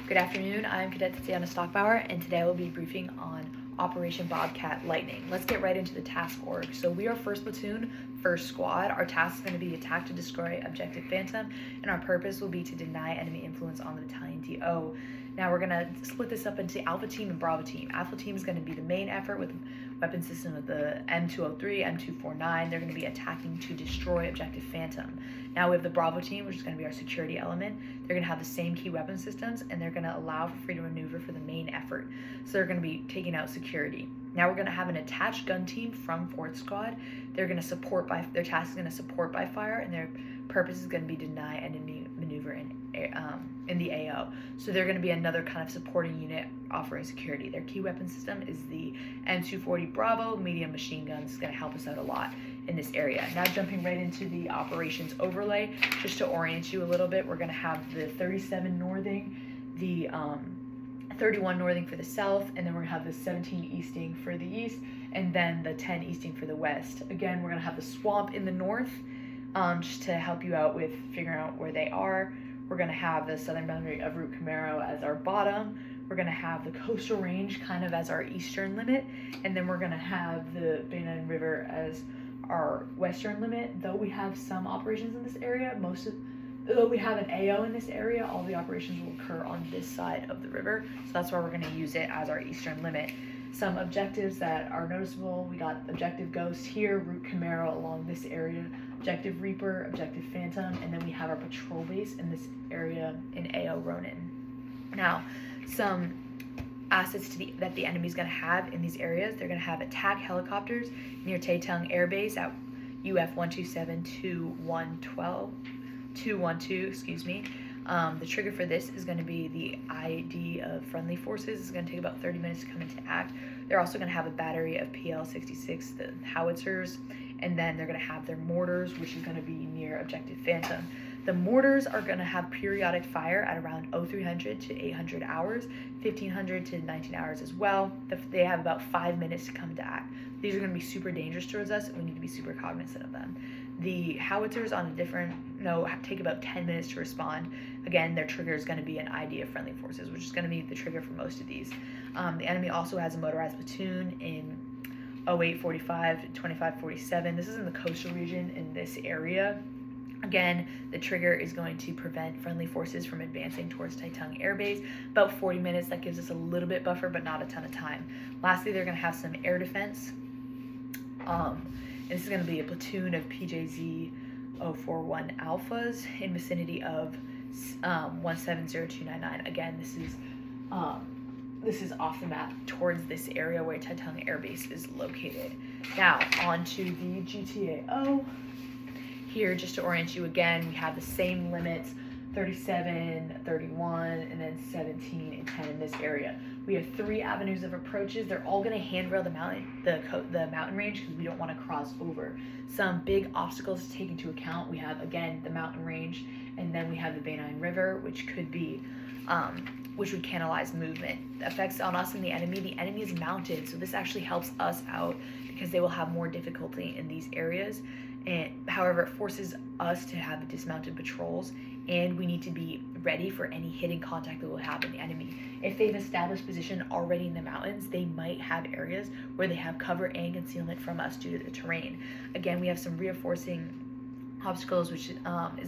Good afternoon, I'm Cadet Tatiana Stockbauer, and today I will be briefing on Operation Bobcat Lightning. Let's get right into the task org. So we are 1st Platoon, 1st Squad. Our task is going to be attack to destroy Objective Phantom, and our purpose will be to deny enemy influence on the Battalion DO. Now we're going to split this up into Alpha Team and Bravo Team. Alpha Team is going to be the main effort with weapon system of the M203, M249. They're going to be attacking to destroy Objective Phantom. Now we have the Bravo Team, which is going to be our security element. They're going to have the same key weapon systems, and they're going to allow for freedom of maneuver for the main effort. So they're going to be taking out security. Now we're going to have an attached gun team from 4th Squad. They're going to support by, their task is going to support by fire, and their purpose is going to be deny enemy maneuver in the AO. So they're going to be another kind of supporting unit offering security. Their key weapon system is the M240 Bravo medium machine gun. This is going to help us out a lot in this area. Now jumping right into the operations overlay, just to orient you a little bit, we're going to have the 37 Northing, the 31 Northing for the south, and then we're going to have the 17 Easting for the east, and then the 10 Easting for the west. Again, we're going to have the swamp in the north, just to help you out with figuring out where they are. We're going to have the southern boundary of Route Camaro as our bottom. We're going to have the coastal range kind of as our eastern limit, and then we're going to have the Banana River as our western limit. Though we have some operations in this area, though we have an AO in this area, all the operations will occur on this side of the river, so that's why we're going to use it as our eastern limit. Some objectives that are noticeable: we got Objective Ghost here, Route Camaro along this area, Objective Reaper, Objective Phantom, and then we have our patrol base in this area in AO Ronin. Now, some assets that the enemy is going to have in these areas: they're going to have attack helicopters near Taetung Air Base at UF 127 212, excuse me. The trigger for this is going to be the ID of friendly forces. It's going to take about 30 minutes to come into act. They're also going to have a battery of PL-66, the howitzers, and then they're going to have their mortars, which is going to be near Objective Phantom. The mortars are going to have periodic fire at around 0300 to 800 hours, 1500 to 19 hours as well. They have about 5 minutes to come into act. These are going to be super dangerous towards us, and we need to be super cognizant of them. The howitzers on a different note take about 10 minutes to respond. Again, their trigger is going to be an ID of friendly forces, which is going to be the trigger for most of these. The enemy also has a motorized platoon in 0845 to 2547. This is in the coastal region in this area. Again, the trigger is going to prevent friendly forces from advancing towards Taetung Air Base. About 40 minutes, that gives us a little bit buffer, but not a ton of time. Lastly, they're going to have some air defense. This is going to be a platoon of PJZ 041 Alphas in vicinity of 170299. Again, this is off the map towards this area where Taetung Air Base is located. Now, on to the GTAO. Here, just to orient you again, we have the same limits: 37, 31, and then 17 and 10 in this area. We have 3 avenues of approaches. They're all going to handrail the mountain range because we don't want to cross over. Some big obstacles to take into account: we have, again, the mountain range, and then we have the Banine River, which could be which would canalize movement. The effects on us and the enemy is mounted, so this actually helps us out because they will have more difficulty in these areas. And however, it forces us to have dismounted patrols, and we need to be ready for any hidden contact that will have in the enemy. If they've established position already in the mountains, they might have areas where they have cover and concealment from us due to the terrain. Again, we have some reinforcing obstacles, which is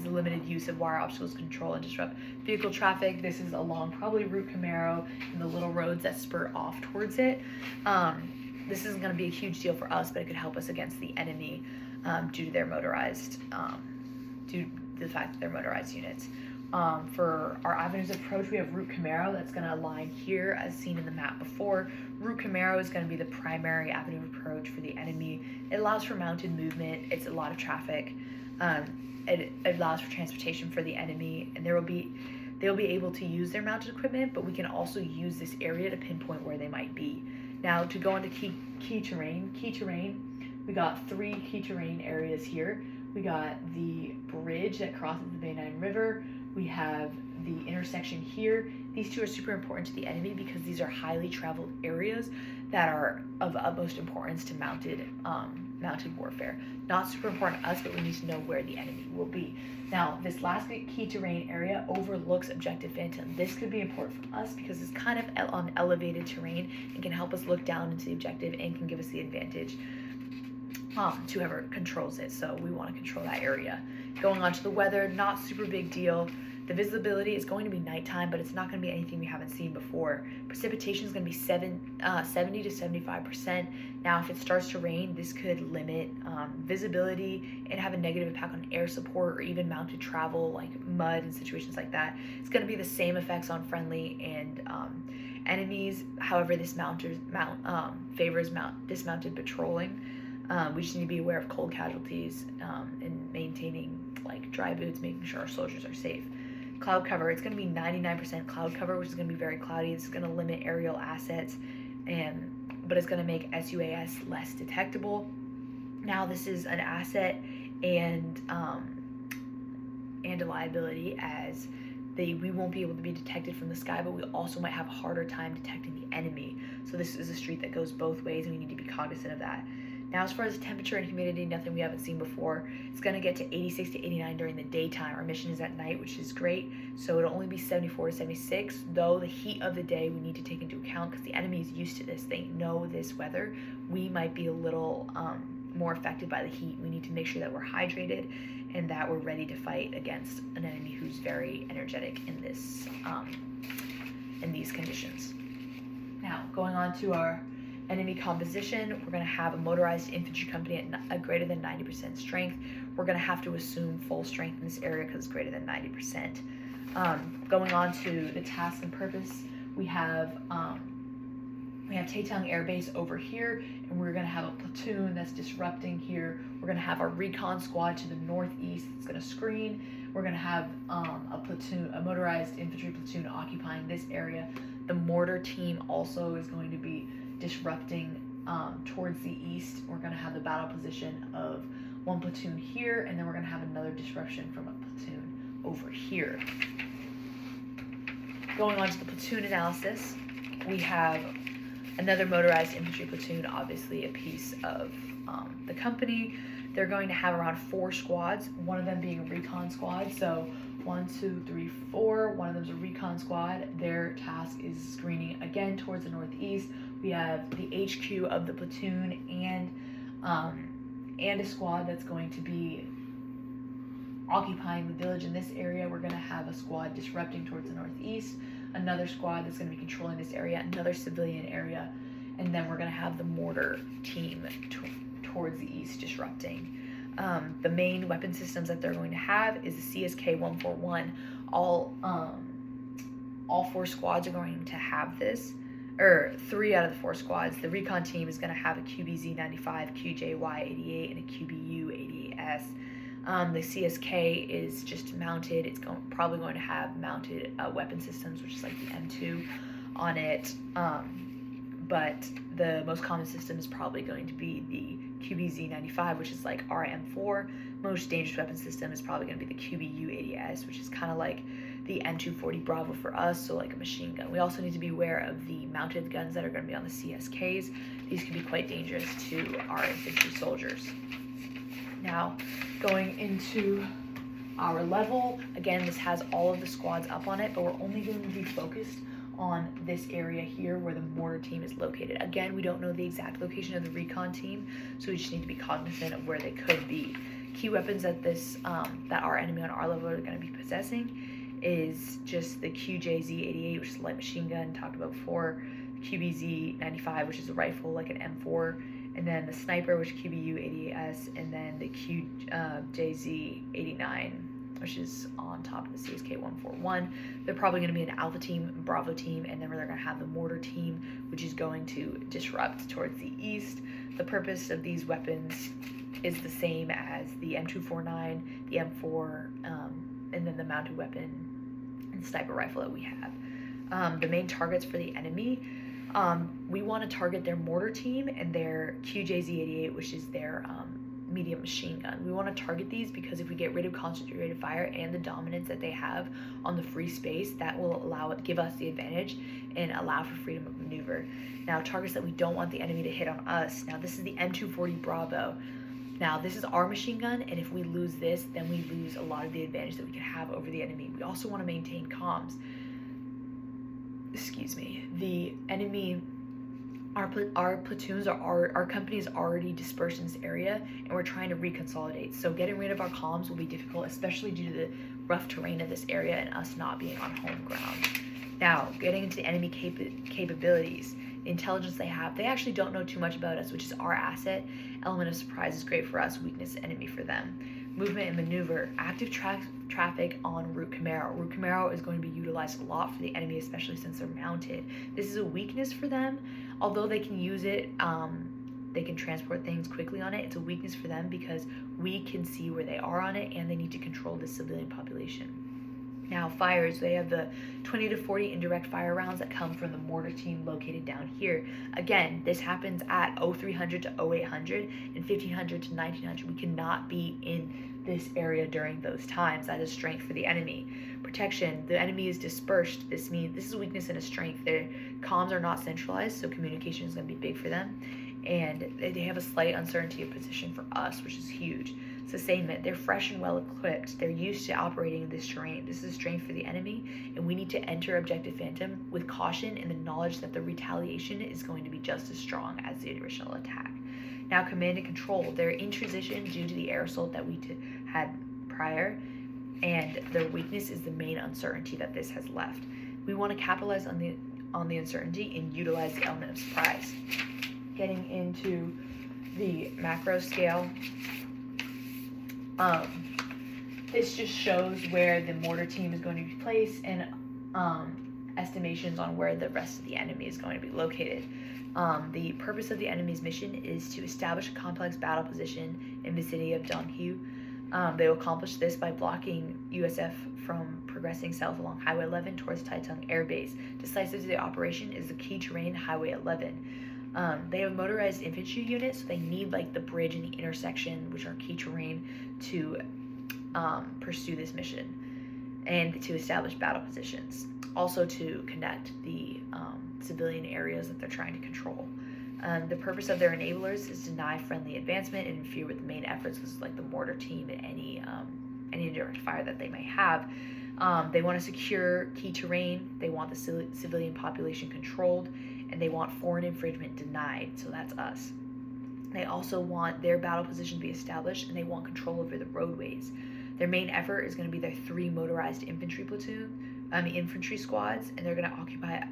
the limited use of wire obstacles to control and disrupt vehicle traffic. This is along probably Route Camaro and the little roads that spur off towards it. This isn't going to be a huge deal for us, but it could help us against the enemy due to the fact that they're motorized units. For our avenues of approach, we have Route Camaro that's going to align here as seen in the map before. Route Camaro is going to be the primary avenue of approach for the enemy. It allows for mounted movement. It's a lot of traffic. It allows for transportation for the enemy, and they'll be able to use their mounted equipment, but we can also use this area to pinpoint where they might be. Now, to go into key terrain, we got 3 key terrain areas here. We got the bridge that crosses the Banine River. We have the intersection here. These 2 are super important to the enemy because these are highly traveled areas that are of utmost importance to mounted mounted warfare. Not super important to us, but we need to know where the enemy will be. Now, this last key terrain area overlooks Objective Phantom. This could be important for us because it's kind of on elevated terrain and can help us look down into the objective and can give us the advantage to whoever controls it. So we want to control that area. Going on to the weather, not super big deal. The visibility is going to be nighttime, but it's not going to be anything we haven't seen before. Precipitation is going to be 70 to 75%. Now, if it starts to rain, this could limit visibility and have a negative impact on air support or even mounted travel, like mud and situations like that. It's going to be the same effects on friendly and enemies. However, this favors dismounted patrolling. We just need to be aware of cold casualties and maintaining like dry boots, making sure our soldiers are safe. Cloud cover, it's going to be 99% cloud cover, which is going to be very cloudy. It's going to limit aerial assets, but it's going to make SUAS less detectable. Now, this is an asset and a liability, as we won't be able to be detected from the sky, but we also might have a harder time detecting the enemy. So this is a street that goes both ways, and we need to be cognizant of that. Now, as far as temperature and humidity, nothing we haven't seen before. It's going to get to 86 to 89 during the daytime. Our mission is at night, which is great. So it'll only be 74 to 76, though the heat of the day we need to take into account because the enemy is used to this. They know this weather. We might be a little more affected by the heat. We need to make sure that we're hydrated and that we're ready to fight against an enemy who's very energetic in this in these conditions. Now, going on to our enemy composition, we're going to have a motorized infantry company at a greater than 90% strength. We're going to have to assume full strength in this area because it's greater than 90%. Going on to the task and purpose, we have Taetung Air Base over here, and we're going to have a platoon that's disrupting here. We're going to have our recon squad to the northeast. It's going to screen. We're going to have a motorized infantry platoon occupying this area. The mortar team also is going to be disrupting towards the east. We're going to have the battle position of one platoon here, and then we're going to have another disruption from a platoon over here. Going on to the platoon analysis, we have another motorized infantry platoon, obviously a piece of the company. They're going to have around 4 squads, one of them being a recon squad. So 1, 2, 3, 4. One of them's a recon squad. Their task is screening again towards the northeast. We have the HQ of the platoon and a squad that's going to be occupying the village in this area. We're going to have a squad disrupting towards the northeast, another squad that's going to be controlling this area, another civilian area, and then we're going to have the mortar team towards the east disrupting. The main weapon systems that they're going to have is the CSK-141. All 4 squads are going to have this, or 3 out of the 4 squads. The recon team is going to have a QBZ-95, QJY-88, and a QBU-88S. The CSK is just mounted. It's probably going to have mounted weapon systems, which is like the M2 on it. But the most common system is probably going to be the QBZ-95, which is like RM4. Most dangerous weapon system is probably going to be the QBU-80S, which is kind of like the M240 Bravo for us, so like a machine gun. We also need to be aware of the mounted guns that are going to be on the CSKs. These can be quite dangerous to our infantry soldiers. Now, going into our level, again, this has all of the squads up on it, but we're only going to be focused on this area here where the mortar team is located. Again, we don't know the exact location of the recon team, so we just need to be cognizant of where they could be. Key weapons that that our enemy on our level are going to be possessing is just the QJZ-88, which is a light machine gun, talked about before, the QBZ-95, which is a rifle like an M4, and then the sniper, which is QBU-88S, and then the QJZ-89, which is on top of the CSK-141. They're probably going to be an Alpha team, Bravo team, and then they're going to have the mortar team, which is going to disrupt towards the east. The purpose of these weapons is the same as the M249, the M4, and then the mounted weapon and sniper rifle that we have. The main targets for the enemy, we want to target their mortar team and their QJZ-88, which is their medium machine gun. We want to target these because if we get rid of concentrated fire and the dominance that they have on the free space, that will give us the advantage and allow for freedom of maneuver. Now, targets that we don't want the enemy to hit on us. Now, this is the M240 Bravo. Now, this is our machine gun, and if we lose this, then we lose a lot of the advantage that we can have over the enemy. We also want to maintain comms. Excuse me. The enemy, our platoons, our company is already dispersed in this area, and we're trying to reconsolidate. So getting rid of our comms will be difficult, especially due to the rough terrain of this area and us not being on home ground. Now, getting into the enemy capabilities. The intelligence they have, they actually don't know too much about us, which is our asset. Element of surprise is great for us, weakness enemy for them. Movement and maneuver, active traffic on Route Camaro. Route Camaro is going to be utilized a lot for the enemy, especially since they're mounted. This is a weakness for them, although they can use it, they can transport things quickly on it. It's a weakness for them because we can see where they are on it, and they need to control the civilian population. Now, fires, they have the 20 to 40 indirect fire rounds that come from the mortar team located down here. Again, this happens at 0300 to 0800 and 1500 to 1900. We cannot be in this area during those times. That is strength for the enemy. Protection, the enemy is dispersed. This means this is a weakness and a strength. Their comms are not centralized, so communication is going to be big for them. And they have a slight uncertainty of position for us, which is huge. Sustainment, they're fresh and well equipped. They're used to operating in this terrain. This is a strength for the enemy, and we need to enter Objective Phantom with caution and the knowledge that the retaliation is going to be just as strong as the original attack. Now, command and control, they're in transition due to the air assault that we had prior, and their weakness is the main uncertainty that this has left. We want to capitalize on the uncertainty and utilize the element of surprise. Getting into the macro scale, this just shows where the mortar team is going to be placed and estimations on where the rest of the enemy is going to be located. The purpose of the enemy's mission is to establish a complex battle position in the vicinity of Donghu. They will accomplish this by blocking USF from progressing south along Highway 11 towards Taitung Air Base. Decisive to the operation is the key terrain Highway 11. They have motorized infantry units, so they need like the bridge and the intersection, which are key terrain, to pursue this mission and to establish battle positions. Also to connect the civilian areas that they're trying to control. The purpose of their enablers is to deny friendly advancement and interfere with the main efforts, which is like the mortar team and any direct fire that they may have. They want to secure key terrain. They want the civilian population controlled, and they want foreign infringement denied, so that's us. They also want their battle position to be established, and they want control over the roadways. Their main effort is going to be their 3 motorized infantry squads, and they're going to occupy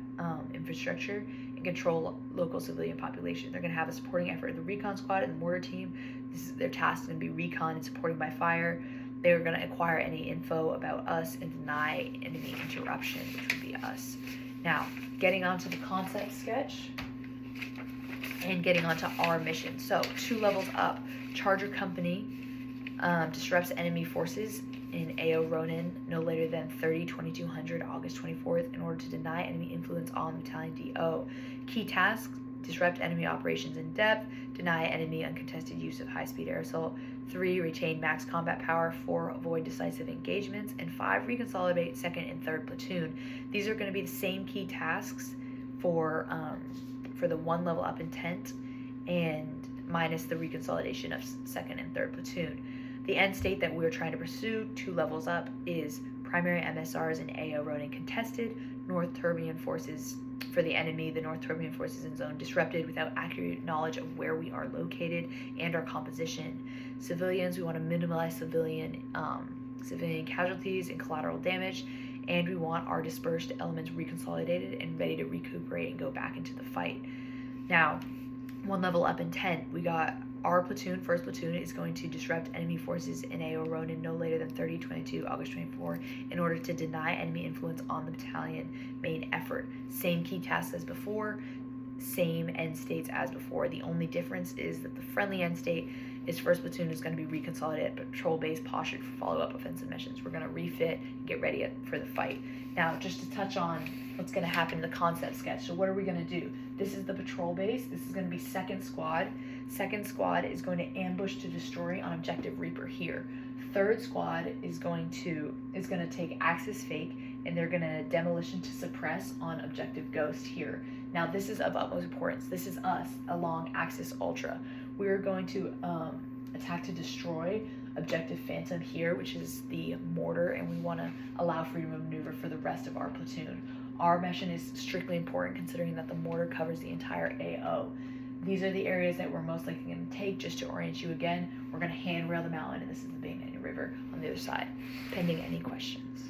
infrastructure and control local civilian population. They're going to have a supporting effort of the recon squad and the mortar team. Their task is going to be recon and supporting by fire. They're going to acquire any info about us and deny enemy interruption, which would be us. Now, getting onto the concept sketch and getting onto our mission. So, 2 levels up. Charger Company disrupts enemy forces in AO Ronin no later than 2200 August 24th in order to deny enemy influence on Battalion DO. Key tasks: disrupt enemy operations in depth, deny enemy uncontested use of high-speed air assault, 3, retain max combat power, 4, avoid decisive engagements, and 5, reconsolidate 2nd and 3rd platoon. These are going to be the same key tasks for the 1 level up intent and minus the reconsolidation of 2nd and 3rd platoon. The end state that we're trying to pursue, 2 levels up, is primary MSRs in AO Ronin contested, North Turbian forces for the enemy, the North Turbian forces in zone disrupted without accurate knowledge of where we are located and our composition. Civilians, we want to minimize civilian casualties and collateral damage, and we want our dispersed elements reconsolidated and ready to recuperate and go back into the fight. Now, 1 level up intent, we got our platoon, 1st platoon, is going to disrupt enemy forces in AO Ronin no later than 22 August 24 in order to deny enemy influence on the battalion main effort. Same key tasks as before, same end states as before. The only difference is that the friendly end state is 1st platoon is going to be reconsolidated patrol base postured for follow-up offensive missions. We're going to refit and get ready for the fight. Now, just to touch on what's going to happen in the concept sketch. So what are we going to do? This is the patrol base. This is going to be 2nd squad. Second squad is going to ambush to destroy on objective Reaper here. Third squad is going to take Axis Fake, and they're going to demolition to suppress on objective Ghost here. Now this is of utmost importance. This is us along Axis Ultra. We're going to attack to destroy objective Phantom here, which is the mortar, and we want to allow freedom of maneuver for the rest of our platoon. Our mission is strictly important considering that the mortar covers the entire AO. These are the areas that we're most likely going to take. Just to orient you again, we're going to handrail the mountain, and this is the Bay Manu River on the other side, pending any questions.